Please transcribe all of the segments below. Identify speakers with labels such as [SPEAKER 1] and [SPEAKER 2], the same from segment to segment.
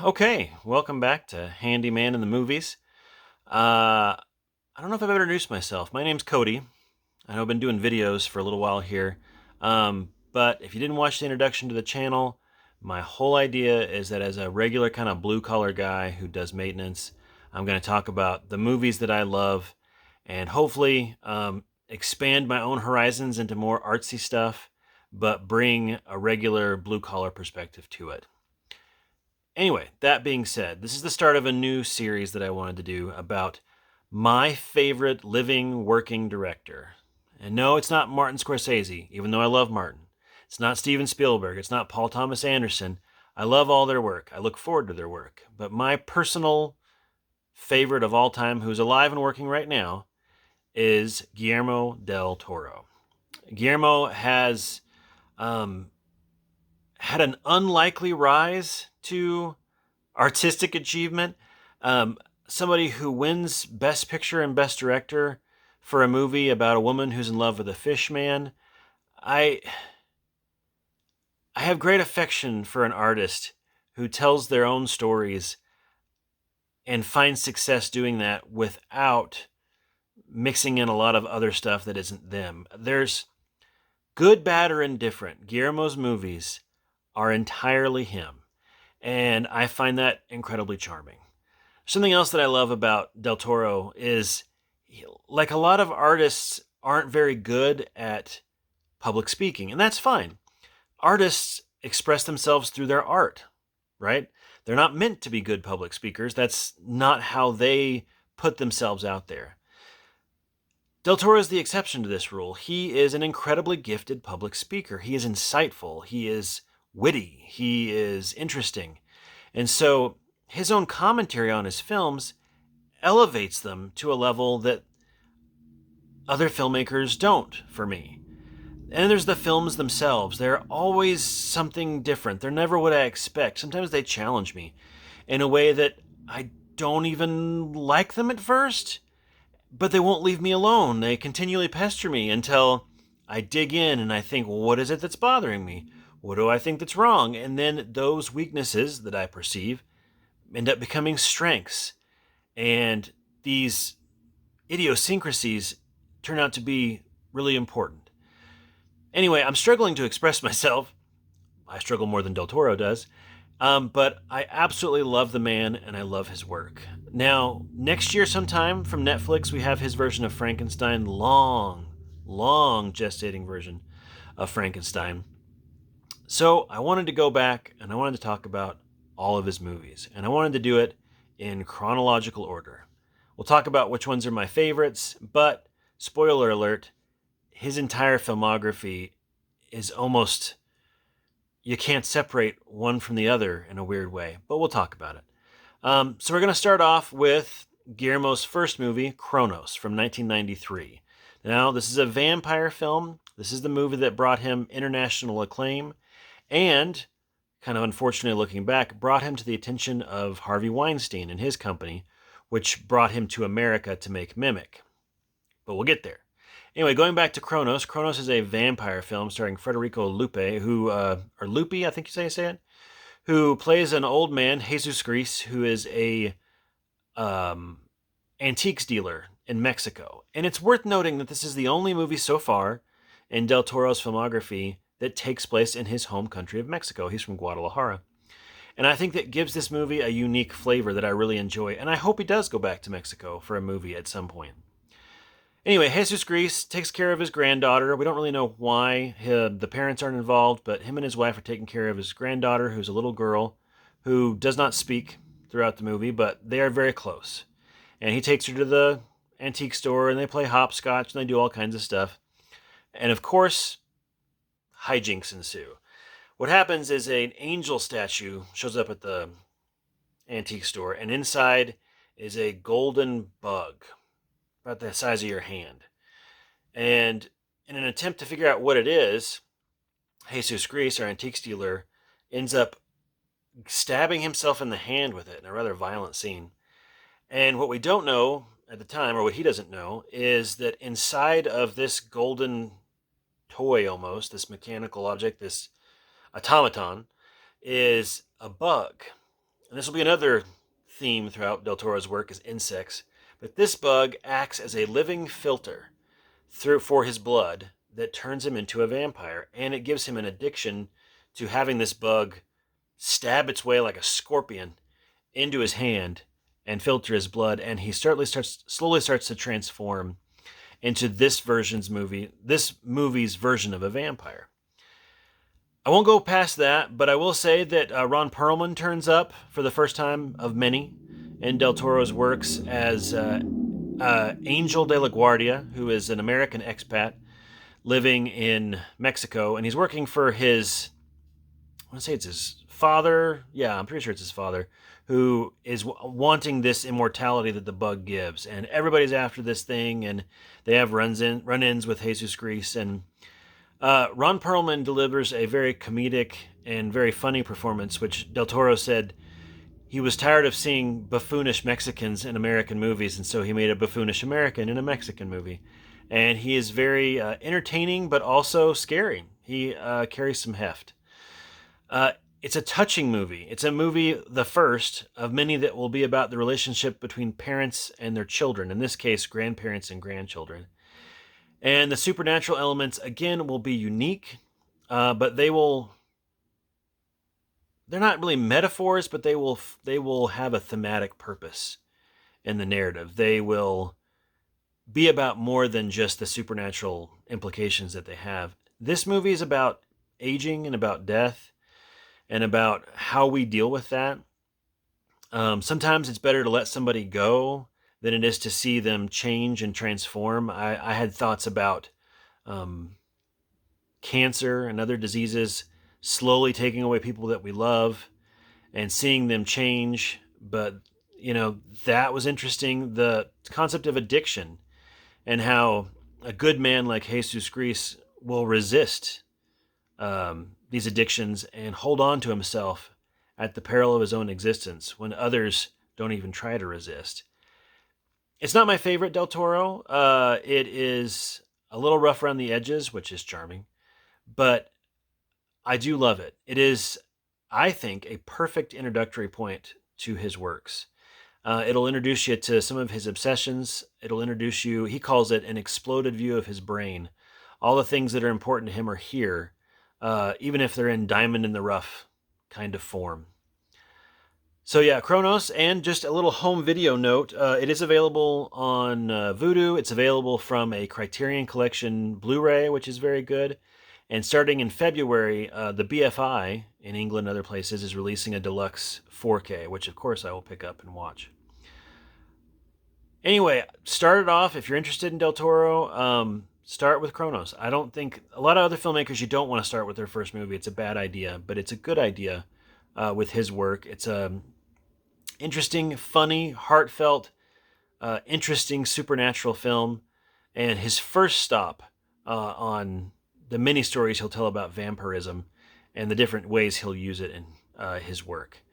[SPEAKER 1] Okay, welcome back to Handyman in the Movies. I don't know if I've ever introduced myself. My name's Cody. I know I've been doing videos for a little while here. But if you didn't watch the introduction to the channel, my whole idea is that as a regular kind of blue collar guy who does maintenance, I'm going to talk about the movies that I love and hopefully expand my own horizons into more artsy stuff, but bring a regular blue collar perspective to it. Anyway, that being said, this is the start of a new series that I wanted to do about my favorite living, working director. And no, it's not Martin Scorsese, even though I love Martin. It's not Steven Spielberg. It's not Paul Thomas Anderson. I love all their work. I look forward to their work. But my personal favorite of all time, who's alive and working right now, is Guillermo Del Toro. Guillermo has um, had an unlikely rise to artistic achievement. Um, Somebody who wins Best Picture and Best Director for a movie about a woman who's in love with a fish man. I I have great affection for an artist who tells their own stories and finds success doing that without mixing in a lot of other stuff that isn't them. There's good, bad, or indifferent. Guillermo's movies are entirely him, and I find that incredibly charming. Something else that I love about Del Toro is, like a lot of artists aren't very good at public speaking, and that's fine. Artists express themselves through their art, right? They're not meant to be good public speakers. That's not how they put themselves out there. Del Toro is the exception to this rule. He is an incredibly gifted public speaker. He is insightful. He is witty. He is interesting. And so his own commentary on his films elevates them to a level that other filmmakers don't, for me. And there's the films themselves. They're always something different. They're never what I expect. Sometimes they challenge me in a way that I don't even like them at first, but they won't leave me alone. They continually pester me until I dig in and I think, well, what is it that's bothering me? What do I think that's wrong? And then those weaknesses that I perceive end up becoming strengths. And these idiosyncrasies turn out to be really important. Anyway, I'm struggling to express myself. I struggle more than Del Toro does. But I absolutely love the man and I love his work. Now, next year sometime from Netflix, we have his version of Frankenstein, long gestating version of Frankenstein. So I wanted to go back and I wanted to talk about all of his movies. And I wanted to do it in chronological order. We'll talk about which ones are my favorites, but spoiler alert, his entire filmography is almost, you can't separate one from the other in a weird way, but we'll talk about it. So we're going to start off with Guillermo's first movie, Cronos, from 1993. Now, this is a vampire film. This is the movie that brought him international acclaim and, kind of unfortunately looking back, brought him to the attention of Harvey Weinstein and his company, which brought him to America to make Mimic. But we'll get there. Anyway, going back to Cronos. Cronos is a vampire film starring Federico Lupe, or Lupi, I think you say it, who plays an old man, Jesus Gris, who is a antiques dealer in Mexico. And it's worth noting that this is the only movie so far in Del Toro's filmography that takes place in his home country of Mexico. He's from Guadalajara. And I think that gives this movie a unique flavor that I really enjoy. And I hope he does go back to Mexico for a movie at some point. Anyway, Jesus Gris takes care of his granddaughter. We don't really know why the parents aren't involved, but him and his wife are taking care of his granddaughter, who's a little girl who does not speak throughout the movie, but they are very close. And he takes her to the antique store, and they play hopscotch, and they do all kinds of stuff. And of course, hijinks ensue. What happens is an angel statue shows up at the antique store, and inside is a golden bug about the size of your hand. And in an attempt to figure out what it is, Jesus Gris, our antique dealer, ends up stabbing himself in the hand with it in a rather violent scene. And what we don't know at the time, or what he doesn't know, is that inside of this golden toy almost, this mechanical object, this automaton, is a bug. and this will be another theme throughout Del Toro's work, is insects. But this bug acts as a living filter for his blood that turns him into a vampire, and it gives him an addiction to having this bug stab its way like a scorpion into his hand and filter his blood, and he slowly starts to transform into this movie's version of a vampire. I won't go past that, but I will say that Ron Perlman turns up for the first time of many in Del Toro's works as Angel de la Guardia, who is an American expat living in Mexico, and he's working for his, I want to say it's his father. Yeah, I'm pretty sure it's his father, who is wanting this immortality that the bug gives. And everybody's after this thing, and they have run-ins with Jesus Gris. And Ron Perlman delivers a very comedic and very funny performance, which Del Toro said he was tired of seeing buffoonish Mexicans in American movies, and so he made a buffoonish American in a Mexican movie. And he is very entertaining, but also scary. He carries some heft. It's a touching movie. It's a movie, the first of many, that will be about the relationship between parents and their children, in this case, grandparents and grandchildren. And the supernatural elements, again, will be unique, but they're not really metaphors, but they will have a thematic purpose in the narrative. They will be about more than just the supernatural implications that they have. This movie is about aging and about death and about how we deal with that. Sometimes it's better to let somebody go than it is to see them change and transform. I had thoughts about cancer and other diseases slowly taking away people that we love and seeing them change. But, that was interesting. The concept of addiction and how a good man like Jesus Gris will resist these addictions and hold on to himself at the peril of his own existence when others don't even try to resist. It's not my favorite Del Toro. It is a little rough around the edges, which is charming, but I do love it. It is, I think, a perfect introductory point to his works. It'll introduce you to some of his obsessions. It'll introduce you, he calls it an exploded view of his brain. All the things that are important to him are here, even if they're in diamond in the rough kind of form. So yeah, Cronos, and just a little home video note, it is available on Vudu. It's available from a Criterion Collection Blu-ray, which is very good. And starting in February, the BFI in England and other places is releasing a deluxe 4K, which of course I will pick up and watch. Anyway, start it off. If you're interested in Del Toro, start with Cronos. I don't think a lot of other filmmakers, you don't want to start with their first movie. It's a bad idea, but it's a good idea with his work. It's a interesting, funny, heartfelt, interesting supernatural film, and his first stop on the many stories he'll tell about vampirism and the different ways he'll use it in his work.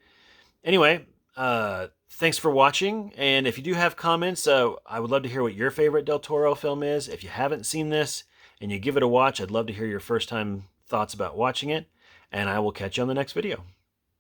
[SPEAKER 1] Anyway, thanks for watching, and if you do have comments, I would love to hear what your favorite Del Toro film is. If you haven't seen this and you give it a watch, I'd love to hear your first-time thoughts about watching it, and I will catch you on the next video.